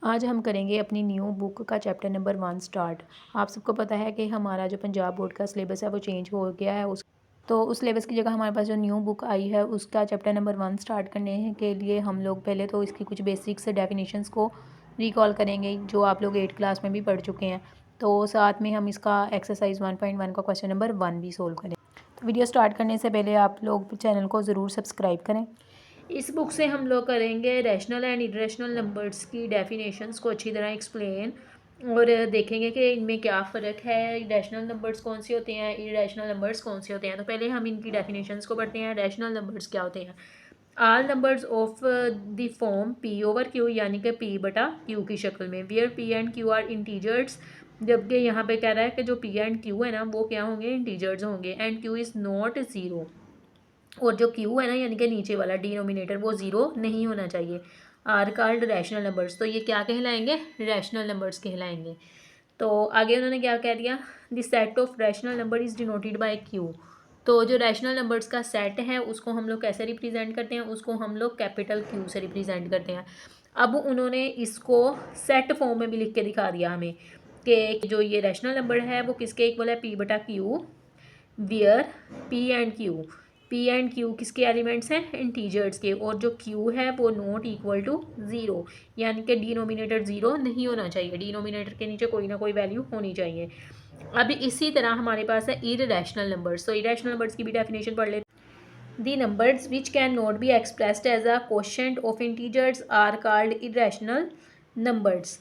आज हम करेंगे अपनी न्यू बुक का चैप्टर नंबर 1 स्टार्ट। आप सबको पता है कि हमारा जो पंजाब बोर्ड का सिलेबस है वो चेंज हो गया है। उस सिलेबस की जगह हमारे पास जो न्यू बुक आई है उसका चैप्टर नंबर 1 स्टार्ट करने के लिए हम लोग पहले तो इसकी कुछ बेसिक्स डेफिनेशंस को रिकॉल करेंगे जो आप लोग 8 क्लास में भी पढ़ चुके हैं। तो साथ में हम इसका एक्सरसाइज 1.1 का क्वेश्चन नंबर 1 भी सोल्व करें। तो वीडियो स्टार्ट करने से पहले आप लोग चैनल को ज़रूर सब्सक्राइब करें। इस बुक से हम लोग करेंगे रैशनल एंड इरेशनल नंबर्स की डेफिनेशंस को अच्छी तरह एक्सप्लेन और देखेंगे कि इनमें क्या फ़र्क है, रैशनल नंबर्स कौन से होते हैं, इरेशनल नंबर्स कौन से होते हैं। तो पहले हम इनकी डेफिनेशंस को पढ़ते हैं। रैशनल नंबर्स क्या होते हैं? All numbers of the form P over Q, यानी कि पी बटा क्यू की शक्ल में, where P and Q are integers, जबकि यहाँ पे कह रहा है कि जो पी एंड क्यू है ना वो क्या होंगे, इंटीजर्स होंगे, and Q is not zero, और जो क्यू है ना यानी कि नीचे वाला डिनोमिनेटर वो ज़ीरो नहीं होना चाहिए। आर कॉल्ड रैशनल नंबर्स, तो ये क्या कहलाएंगे, रैशनल नंबर्स कहलाएंगे। तो आगे उन्होंने क्या कह दिया, the set of rational number is denoted by Q. तो जो रैशनल नंबर्स का सेट है उसको हम लोग कैसे रिप्रेजेंट करते हैं, उसको हम लोग कैपिटल क्यू से रिप्रेजेंट करते हैं। अब उन्होंने इसको सेट फॉर्म में भी लिख के दिखा दिया हमें कि जो ये रैशनल नंबर है वो किसके इक्वल है, पी बटा Q, wear P and Q किसके एलिमेंट्स हैं, इंटीजर्स के, और जो क्यू है वो नॉट इक्वल टू ज़ीरो, यानी कि डिनोमिनेटर ज़ीरो नहीं होना चाहिए, डिनोमिनेटर के नीचे कोई ना कोई वैल्यू होनी चाहिए। अब इसी तरह हमारे पास है इरेशनल नंबर्स। तो इरेशनल नंबर्स की भी डेफिनेशन पढ़ लेते हैं। The numbers which can not be expressed as a quotient of integers are called irrational numbers.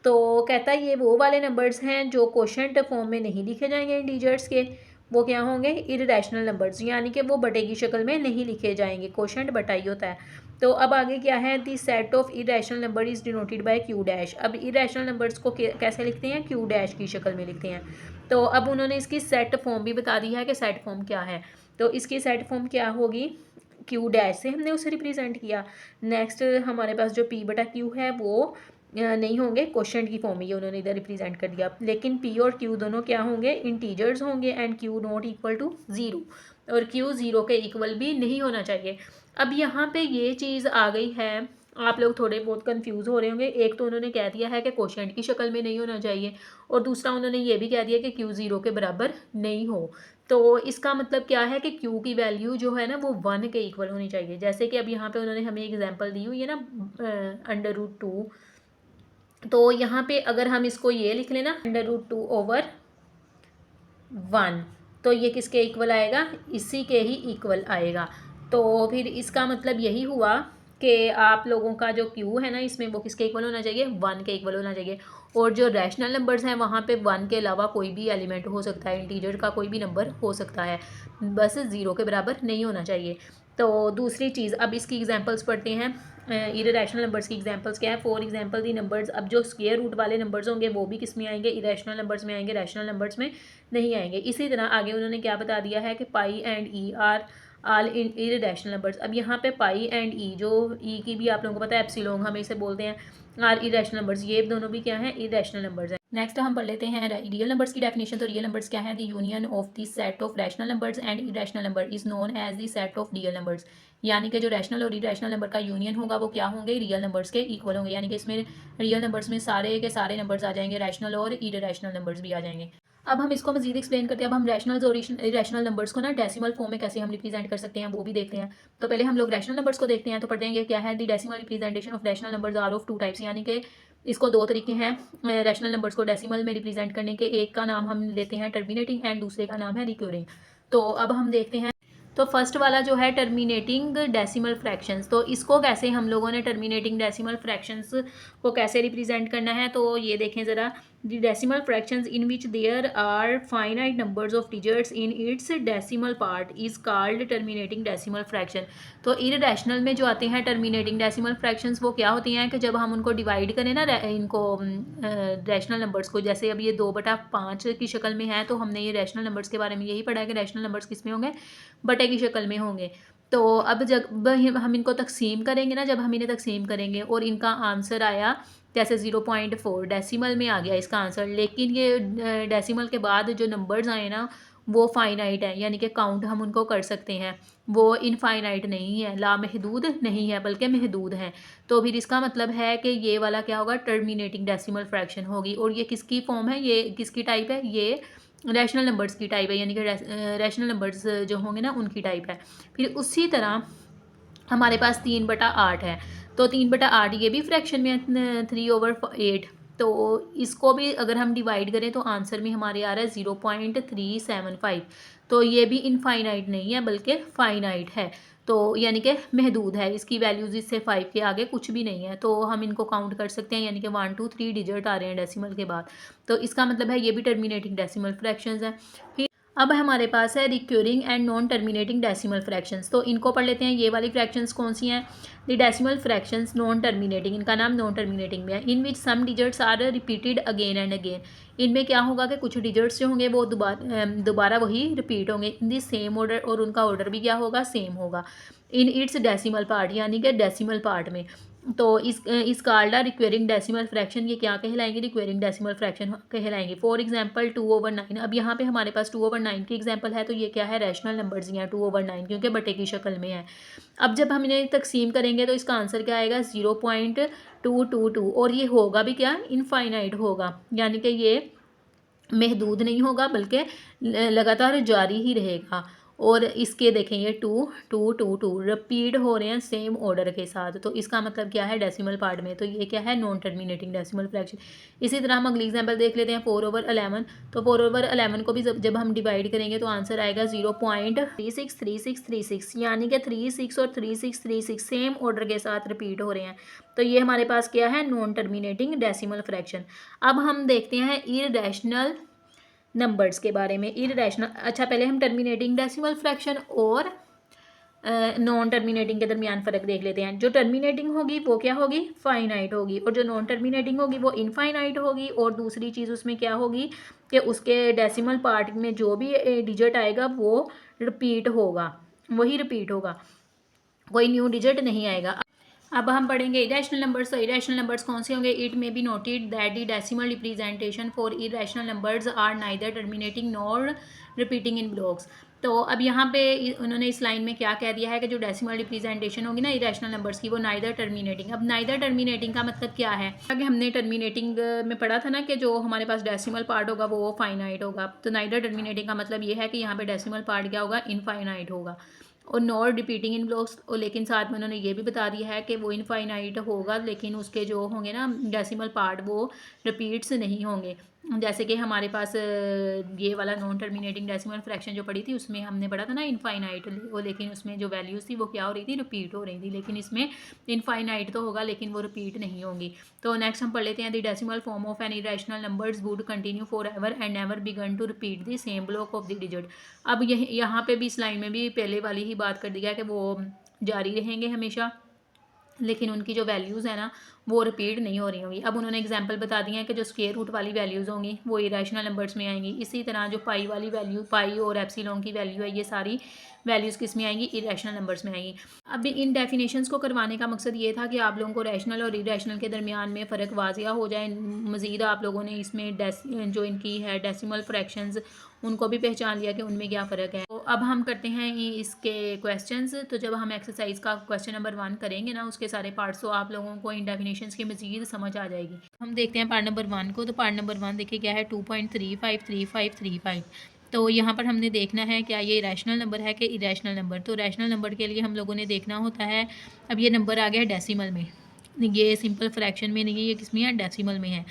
तो कहता है ये वो वाले नंबर्स हैं जो कोशेंट फॉर्म में नहीं लिखे जाएंगे इंटीजर्स के, वो क्या होंगे, इरेशनल नंबर्स, यानी कि वो बटे की शक्ल में नहीं लिखे जाएंगे, कोशेंट बटा ही होता है। तो अब आगे क्या है, the set of irrational number is denoted by Q dash. अब इरेशनल नंबर्स को कैसे लिखते हैं, क्यू डैश की शक्ल में लिखते हैं। तो अब उन्होंने इसकी सेट फॉर्म भी बता दी है कि सेट फॉर्म क्या है। तो इसकी सेट फॉर्म क्या होगी, क्यू डैश से हमने उसे रिप्रेजेंट किया। नेक्स्ट हमारे पास जो पी बटा क्यू है वो नहीं होंगे, क्वेश्चन की फॉर्म में ये उन्होंने इधर रिप्रेजेंट कर दिया, लेकिन पी और क्यू दोनों क्या होंगे, इंटीजर्स होंगे, and q not equal to zero, और क्यू ज़ीरो के इक्वल भी नहीं होना चाहिए। अब यहाँ पे ये चीज़ आ गई है, आप लोग थोड़े बहुत कंफ्यूज हो रहे होंगे। एक तो उन्होंने कह दिया है कि क्वेश्चन की शक्ल में नहीं होना चाहिए, और दूसरा उन्होंने ये भी कह दिया कि क्यू ज़ीरो के बराबर नहीं हो। तो इसका मतलब क्या है कि क्यू की वैल्यू जो है ना वो 1 के इक्वल होनी चाहिए। जैसे कि अब यहाँ पे उन्होंने हमें एग्जांपल दी हुई है ना, √2। तो यहाँ पे अगर हम इसको ये लिख लेना, √2/1, तो ये किसके इक्वल आएगा, इसी के ही इक्वल आएगा। तो फिर इसका मतलब यही हुआ कि आप लोगों का जो क्यू है ना इसमें वो किसके इक्वल होना चाहिए, 1 के इक्वल होना चाहिए। और जो रैशनल नंबर्स हैं वहाँ पे 1 के अलावा कोई भी एलिमेंट हो सकता है, इंटीजर का कोई भी नंबर हो सकता है, बस 0 के बराबर नहीं होना चाहिए। तो दूसरी चीज़, अब इसकी एग्जांपल्स पढ़ते हैं। इरेशनल नंबर्स की एग्जांपल्स क्या है, फॉर एग्जांपल दी नंबर्स। अब जो स्क्वायर रूट वाले नंबर्स होंगे वो भी किस में आएंगे, इरेशनल नंबर्स में आएंगे, रैशनल नंबर्स में नहीं आएंगे। इसी तरह आगे उन्होंने क्या बता दिया है कि pi and e are all in irrational numbers. अब यहाँ पे पाई एंड ई, जो ई की भी आप लोगों को पता है एप्सिलॉन हम इसे बोलते हैं, आर इरेशनल नंबर्स, ये दोनों भी क्या है, इरेशनल नंबर्स हैं। नेक्स्ट हम पढ़ लेते हैं रियल नंबर्स की डेफिनेशन। तो रियल नंबर्स क्या है, the union of the set of rational numbers and irrational number is known as the set of real numbers. यानी कि जो रैशनल और इरेशनल नंबर का यूनियन होगा वो क्या होंगे, रियल नंबर्स के इक्वल होंगे, यानी कि इसमें रियल नंबर्स में सारे के सारे नंबर्स आ जाएंगे, रैशनल और इरेशनल नंबर्स भी आ जाएंगे। अब हम इसको मजीद एक्सप्लेन करते हैं। अब हम रैशनल्स और इरेशनल नंबर्स को ना डेसिमल फॉर्म में कैसे हम रिप्रेजेंट कर सकते हैं वो भी देखते हैं। तो पहले हम लोग रैशनल नंबर्स को देखते हैं। तो पढ़ेंगे क्या है, the decimal representation of rational numbers are of 2 types, यानी कि इसको 2 तरीके हैं रैशनल नंबर्स को डेसिमल में रिप्रेजेंट करने के। एक का नाम हम लेते हैं टर्मिनेटिंग एंड दूसरे का नाम है रिक्योरिंग। तो अब हम देखते हैं। तो फर्स्ट वाला जो है टर्मिनेटिंग डेसिमल फ्रैक्शंस, तो इसको कैसे हम लोगों ने टर्मिनेटिंग डेसिमल फ्रैक्शंस को कैसे रिप्रेजेंट करना है, तो ये देखें ज़रा। The decimal fractions in which there are finite numbers of digits in its decimal part is called terminating decimal fraction. तो इरेशनल में जो आते हैं टर्मिनेटिंग डेसिमल फ्रैक्शंस वो क्या होती हैं कि जब हम उनको डिवाइड करें ना इनको रैशनल नंबर्स को, जैसे अब ये 2/5 की शक्ल में है, तो हमने ये रैशनल नंबर्स के बारे में यही पढ़ा है कि रैशनल नंबर्स किस में होंगे, बटे की शक्ल में होंगे। तो अब जब हम इनको तकसीम करेंगे ना, जब हम इन्हें तकसीम करेंगे और इनका आंसर आया जैसे 0.4 डेसिमल में आ गया इसका आंसर, लेकिन ये डेसिमल के बाद जो नंबर्स आए ना वो फाइनाइट है, यानी कि काउंट हम उनको कर सकते हैं। वो इनफाइनाइट नहीं है, लामहदूद नहीं है बल्कि महदूद है। तो फिर इसका मतलब है कि ये वाला क्या होगा, टर्मिनेटिंग डेसिमल फ्रैक्शन होगी। और ये किसकी फॉर्म है, ये किसकी टाइप है, ये रैशनल नंबर्स की टाइप है, यानी कि रैशनल नंबर्स जो होंगे ना उनकी टाइप है। फिर उसी तरह हमारे पास 3/8 है, तो 3/8 ये भी फ्रैक्शन में है, 3/8। तो इसको भी अगर हम डिवाइड करें तो आंसर में हमारे आ रहा है 0.375। तो ये भी इनफाइनाइट नहीं है बल्कि फाइनाइट है, तो यानी कि महदूद है। इसकी वैल्यूज़ इससे 5 के आगे कुछ भी नहीं है, तो हम इनको काउंट कर सकते हैं, यानी कि 1 2 3 डिजिट आ रहे हैं डेसिमल के बाद। तो इसका मतलब है ये भी टर्मिनेटिंग डेसिमल फ्रैक्शंस हैं। फिर अब हमारे पास है recurring and non terminating decimal fractions. तो इनको पढ़ लेते हैं। ये वाली फ्रैक्शंस कौन सी हैं, the decimal fractions non terminating, इनका नाम नॉन टर्मिनेटिंग में है। In which some digits are repeated again and again. इनमें क्या होगा कि कुछ डिजिट्स जो होंगे वो दोबारा वही रिपीट होंगे इन दी सेम ऑर्डर, और उनका ऑर्डर भी क्या होगा, सेम होगा इन इट्स डेसिमल पार्ट, यानी कि डेसिमल पार्ट में। तो इस कार्डा रिक्वेरिंग डेसिमल फ्रैक्शन, ये क्या कहलाएंगे, रिक्वेरिंग डेसिमल फ्रैक्शन कहलाएंगे। For example 2/9। अब यहाँ पे हमारे पास 2/9 की एग्जांपल है, तो ये क्या है, रैशनल नंबर्स ही हैं 2/9, क्योंकि बटे की शक्ल में है। अब जब हम इन्हें तकसीम करेंगे तो इसका आंसर क्या आएगा, 0.222, और ये होगा भी क्या, इनफाइनाइट होगा, यानी कि ये महदूद नहीं होगा बल्कि लगातार जारी ही रहेगा। और इसके देखें ये 2 2 2 2 रिपीट हो रहे हैं सेम ऑर्डर के साथ, तो इसका मतलब क्या है, डेसिमल पार्ट में। तो ये क्या है, नॉन टर्मिनेटिंग डेसिमल फ्रैक्शन। इसी तरह हम अगली एग्जांपल देख लेते हैं, 4/11। तो 4/11 को भी जब हम डिवाइड करेंगे तो आंसर आएगा 0.363636, यानी कि 36 और 3636 सेम ऑर्डर के साथ रिपीट हो रहे हैं। तो ये हमारे पास क्या है, नॉन टर्मिनेटिंग डेसिमल फ्रैक्शन। अब हम देखते हैं इररेशनल नंबर्स के बारे में। इररेशनल, अच्छा पहले हम टर्मिनेटिंग डेसिमल फ्रैक्शन और नॉन टर्मिनेटिंग के दरमियान फ़र्क देख लेते हैं। जो टर्मिनेटिंग होगी वो क्या होगी, फाइनाइट होगी, और जो नॉन टर्मिनेटिंग होगी वो इनफाइनाइट होगी। और दूसरी चीज़ उसमें क्या होगी कि उसके डेसिमल पार्ट में जो भी डिजिट आएगा वो रिपीट होगा, वही रिपीट होगा, कोई न्यू डिजिट नहीं आएगा। अब हम पढ़ेंगे इरेशनल नंबर्स। तो इरेशनल नंबर्स कौन से होंगे, it may be noted that the decimal representation for irrational numbers are neither terminating nor repeating in blocks. तो अब यहाँ पे उन्होंने इस लाइन में क्या कह दिया है कि जो डेसिमल रिप्रेजेंटेशन होगी ना इरेशनल नंबर्स की, वो नाइदर टर्मिनेटिंग। अब नाइदर टर्मिनेटिंग का मतलब क्या है, कि हमने टर्मिनेटिंग में पढ़ा था ना कि जो हमारे पास डेसिमल पार्ट होगा वो फाइनाइट होगा। तो नाइदर टर्मिनेटिंग का मतलब ये है कि यहाँ पे डेसिमल पार्ट क्या होगा, इनफाइनाइट होगा, और नॉट रिपीटिंग इन ब्लॉक्स। और लेकिन साथ में उन्होंने ये भी बता दिया है कि वो इनफाइनाइट होगा, लेकिन उसके जो होंगे ना डेसिमल पार्ट वो रिपीट्स नहीं होंगे। जैसे कि हमारे पास ये वाला नॉन टर्मिनेटिंग डेसिमल फ्रैक्शन जो पड़ी थी उसमें हमने पढ़ा था ना इनफाइनाइट, लेकिन उसमें जो वैल्यूज़ थी वो क्या हो रही थी, रिपीट हो रही थी। लेकिन इसमें इनफाइनाइट तो होगा लेकिन वो रिपीट नहीं होंगी। तो नेक्स्ट हम पढ़ लेते हैं, the decimal form of an irrational numbers would continue for ever and never begin to repeat the same block of the digit. अब यहाँ पे भी इस लाइन में भी पहले वाली ही बात कर दी गया कि वो जारी रहेंगे हमेशा, लेकिन उनकी जो वैल्यूज़ है ना वो रिपीट नहीं हो रही होंगी। अब उन्होंने एग्जांपल बता दिए हैं कि जो स्क्वायर रूट वाली वैल्यूज़ होंगी वो इरेशनल नंबर्स में आएंगी। इसी तरह जो पाई वाली वैल्यू, पाई और एप्सिलॉन की वैल्यू है, ये सारी वैल्यूज़ किस में आएंगी, इरेशनल नंबर्स में आएंगी। अब इन डेफिनेशंस को करवाने का मकसद ये था कि आप लोगों को रैशनल और इरेशनल के दरमियान में फ़र्क वाजिया हो जाए। मज़ीद आप लोगों ने इसमें जो इनकी है डेसिमल फ्रैक्शंस उनको भी पहचान लिया कि उनमें क्या फ़र्क है। तो अब हम करते हैं इसके क्वेश्चंस। तो जब हम एक्सरसाइज का क्वेश्चन नंबर 1 करेंगे ना उसके सारे पार्ट्स, तो आप लोगों को इन डेफिनेशंस की मज़ीद समझ आ जाएगी। हम देखते हैं पार्ट नंबर 1 को। तो पार्ट नंबर 1 देखिए क्या है, 2.353535। तो यहाँ पर हमने देखना है क्या ये रैशनल नंबर है कि इरेशनल नंबर। तो रैशनल नंबर के लिए हम लोगों ने देखना होता है, अब ये नंबर आ गया है डेसिमल में, ये सिंपल फ्रैक्शन में नहीं है, ये किस में है, डेसिमल में है।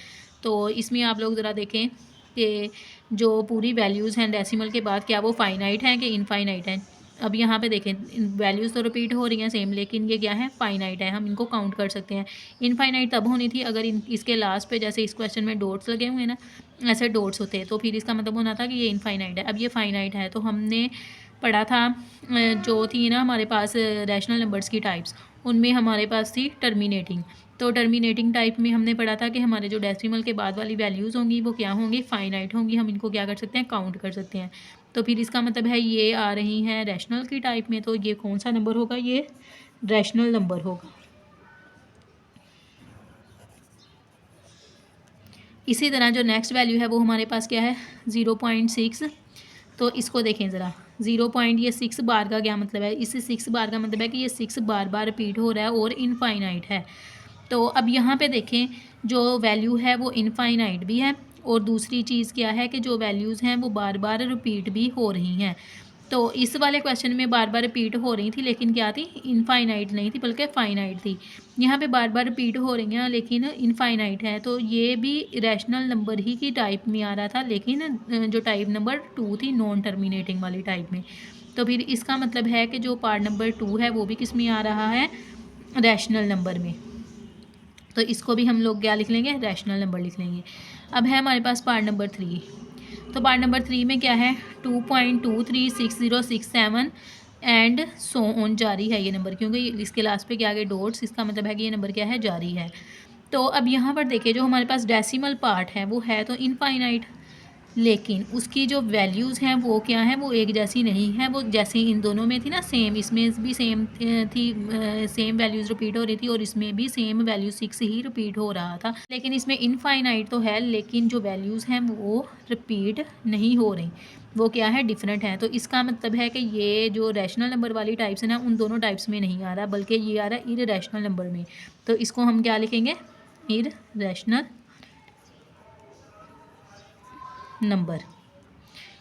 तो इसमें आप लोग ज़रा देखें कि जो पूरी वैल्यूज़ हैं डेसिमल के बाद क्या वो फाइनाइट हैं कि इनफाइनाइट हैं। अब यहाँ पे देखें वैल्यूज़ तो रिपीट हो रही हैं सेम, लेकिन ये क्या है, फाइनाइट है, हम इनको काउंट कर सकते हैं। इनफाइनाइट तब होनी थी अगर इसके लास्ट पे जैसे इस क्वेश्चन में डॉट्स लगे हुए हैं ना, ऐसे डॉट्स होते हैं, तो फिर इसका मतलब होना था कि ये इनफाइनाइट है। अब ये फाइनाइट है, तो हमने पढ़ा था जो थी ना हमारे पास रैशनल नंबर्स की टाइप्स, उनमें हमारे पास थी टर्मिनेटिंग। तो टर्मिनेटिंग टाइप में हमने पढ़ा था कि हमारे जो डेसिमल के बाद वाली वैल्यूज़ होंगी वो क्या होंगी, फाइनाइट होंगी, हम इनको क्या कर सकते हैं, काउंट कर सकते हैं। तो फिर इसका मतलब है ये आ रही हैं रैशनल की टाइप में, तो ये कौन सा नंबर होगा, ये रैशनल नंबर होगा। इसी तरह जो नेक्स्ट वैल्यू है वो हमारे पास क्या है, 0.6। तो इसको देखें ज़रा, 0 पॉइंट ये 6 बार का क्या मतलब है, इस 6 बार का मतलब है कि ये 6 बार बार रिपीट हो रहा है और इनफाइनाइट है। तो अब यहाँ पे देखें जो वैल्यू है वो इनफाइनाइट भी है और दूसरी चीज़ क्या है कि जो वैल्यूज़ हैं वो बार बार रिपीट भी हो रही हैं। तो इस वाले क्वेश्चन में बार बार रिपीट हो रही थी लेकिन क्या थी, इनफाइनाइट नहीं थी बल्कि फाइनाइट थी। यहाँ पे बार बार रिपीट हो रही हैं लेकिन इनफाइनाइट है, तो ये भी रैशनल नंबर ही की टाइप में आ रहा था, लेकिन जो टाइप नंबर 2 थी नॉन टर्मिनेटिंग वाली टाइप में। तो फिर इसका मतलब है कि जो पार्ट नंबर 2 है वो भी किस में आ रहा है, रैशनल नंबर में। तो इसको भी हम लोग क्या लिख लेंगे, रैशनल नंबर लिख लेंगे। अब है हमारे पास पार्ट नंबर 3। तो पार्ट नंबर 3 में क्या है, 2.236067 एंड सो ऑन जारी है ये नंबर, क्योंकि इसके लास्ट पे क्या आ गए डॉट्स, इसका मतलब है कि ये नंबर क्या है, जारी है। तो अब यहाँ पर देखिए जो हमारे पास डेसिमल पार्ट है वो है तो इनफाइनाइट, लेकिन उसकी जो वैल्यूज़ हैं वो क्या हैं, वो एक जैसी नहीं है। वो जैसे इन दोनों में थी ना सेम, इसमें भी सेम थी, सेम वैल्यूज़ रिपीट हो रही थी और इसमें भी सेम वैल्यू 6 ही रिपीट हो रहा था। लेकिन इसमें इनफाइनाइट तो है लेकिन जो वैल्यूज़ हैं वो रिपीट नहीं हो रही, वो क्या है, डिफरेंट है। तो इसका मतलब है कि ये जो रैशनल नंबर वाली टाइप्स है ना उन दोनों टाइप्स में नहीं आ रहा बल्कि ये आ रहा है इररेशनल नंबर में। तो इसको हम क्या लिखेंगे, इररेशनल नंबर।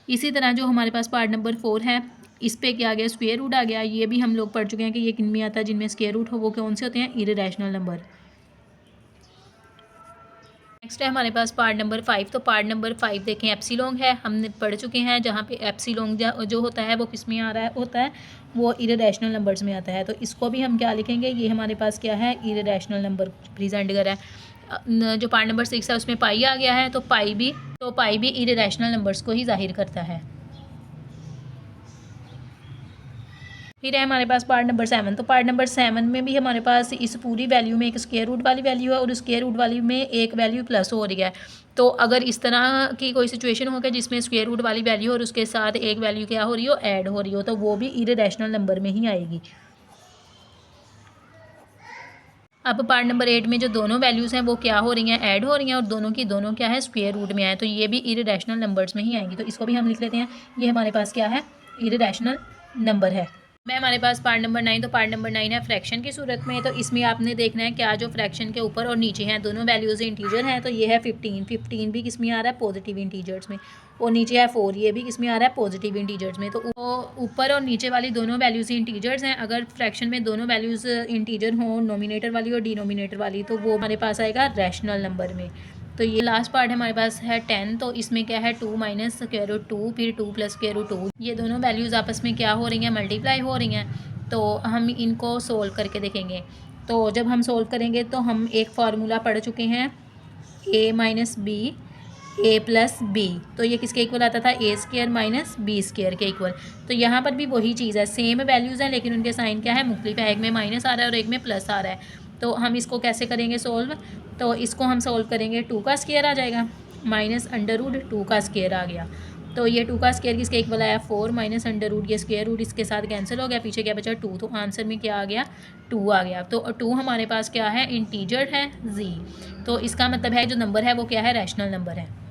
इसी तरह जो हमारे पास पार्ट नंबर 4 है इस पे क्या आ गया, स्क्वायर रूट आ गया। ये भी हम लोग पढ़ चुके हैं कि ये किन में आता है, जिनमें स्क्वायर रूट हो वो कौन से होते हैं, इररेशनल नंबर। नेक्स्ट है हमारे पास पार्ट नंबर 5। तो पार्ट नंबर 5 देखें एप्सिलॉन है, हमने पढ़ चुके हैं, जहाँ पे एप्सिलॉन जो होता है वो किस में आ रहा है, होता है वो इररेशनल नंबर्स में आता है। तो इसको भी हम क्या लिखेंगे, ये हमारे पास क्या है, इररेशनल नंबर प्रेजेंट कर रहा है। जो पार्ट नंबर 6 है उसमें पाई आ गया है, तो पाई भी इररेशनल नंबर्स को ही जाहिर करता है। फिर है हमारे पास पार्ट नंबर 7। तो पार्ट नंबर 7 में भी हमारे पास इस पूरी वैल्यू में एक स्क्वायर रूट वाली वैल्यू है और स्क्वायर रूट वाली में एक वैल्यू प्लस हो रही है। तो अगर इस तरह की कोई सिचुएशन हो गया जिसमें स्क्वायर रूट वाली वैल्यू और उसके साथ एक वैल्यू क्या हो रही हो, ऐड हो रही हो, तो वो भी इररेशनल नंबर में ही आएगी। अब पार्ट नंबर 8 में जो दोनों वैल्यूज़ हैं वो क्या हो रही हैं, ऐड हो रही हैं और दोनों की दोनों क्या है, स्क्वायर रूट में आए, तो ये भी इररेशनल नंबर्स में ही आएंगी। तो इसको भी हम लिख लेते हैं, ये हमारे पास क्या है, इररेशनल नंबर है। मैं हमारे पास पार्ट नंबर 9। तो पार्ट नंबर 9 है फ्रैक्शन की सूरत में। तो इसमें आपने देखना है क्या जो फ्रैक्शन के ऊपर और नीचे हैं दोनों वैल्यूज़ इंटीजर हैं। तो ये है 15 भी किस में आ रहा है, पॉजिटिव इंटीजर्स में, और नीचे है 4, ये भी किस में आ रहा है, पॉजिटिव इंटीजर्स में। तो ऊपर और नीचे वाली दोनों वैल्यूज़ इंटीजर्स हैं। अगर फ्रैक्शन में दोनों वैल्यूज़ इंटीजर हों, नोमिनेटर वाली और डिनोमिनेटर वाली, तो वो हमारे पास आएगा रैशनल नंबर में। तो ये लास्ट पार्ट हमारे पास है 10। तो इसमें क्या है, 2 माइनस स्क्वायर रूट 2 फिर 2 प्लस स्क्वायर रूट 2, ये दोनों वैल्यूज़ आपस में क्या हो रही हैं, मल्टीप्लाई हो रही हैं। तो हम इनको सोल्व करके देखेंगे। तो जब हम सोल्व करेंगे तो हम एक फार्मूला पढ़ चुके हैं, a minus b a plus b. तो ये किसके इक्वल आता था, a square minus b square के इक्वल। तो यहाँ पर भी वही चीज़ है, सेम वैल्यूज़ हैं लेकिन उनके साइन क्या है, मुख्तलिफ है। एक में माइनस आ रहा है और एक में प्लस आ रहा है। तो हम इसको कैसे करेंगे सोल्व, तो इसको हम सोल्व करेंगे, 2 का स्क्वायर आ जाएगा माइनस अंडर रूट 2 का स्क्वायर आ गया। तो ये 2 का स्क्वायर किसके इक्वल आया, 4 माइनस अंडर रूट, ये स्क्वायर रूट इसके साथ कैंसिल हो गया, पीछे क्या बचा 2। तो आंसर में क्या आ गया, 2 आ गया। तो 2 हमारे पास क्या है, इंटीजर है जी। तो इसका मतलब है जो नंबर है वो क्या है, रैशनल नंबर है।